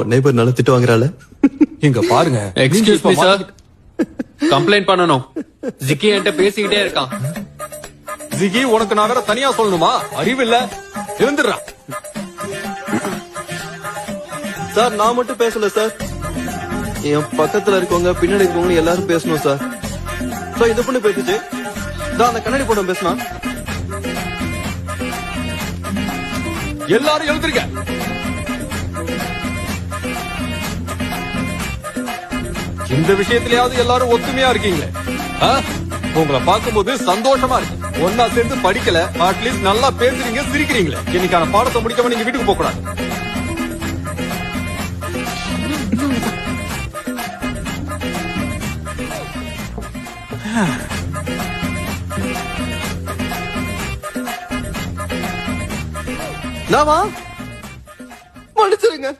உன்னை பேர் நல்லா திட்டு வாங்குறாள். இங்க பாருங்க. எக்ஸ்கியூஸ் மீ சார், கம்ப்ளைண்ட் பண்ணணும். ஜிக்கி என்கிட்ட பேசிக்கிட்டே இருக்கான். ஜிகி, உனக்கு நான் வேற தனியா சொல்லணுமா? அறிவில்ல, இருந்துடுறா. சார் நான் மட்டும் பேசல சார், என் பக்கத்துல இருக்கவங்க பின்னாடி இருக்கவங்க எல்லாரும் பேசணும் சார். சார் இது பண்ணி பேசுச்சு, அந்த கண்ணாடி போட பேசினா. எல்லாரும் எழுந்திருக்க. இந்த விஷயத்திலேயாவது எல்லாரும் ஒத்துமையா இருக்கீங்களே. உங்களை பார்க்கும்போது சந்தோஷமா இருக்கு. ஒன்னா சேர்ந்து படிக்கல, அட்லீஸ்ட் நல்லா பேசுறீங்க, சிரிக்கிறீங்களே. இன்னைக்கான பாடத்தை முடிக்காம நீங்க வீட்டுக்கு போக கூடாது. மன்னிச்சிருங்க.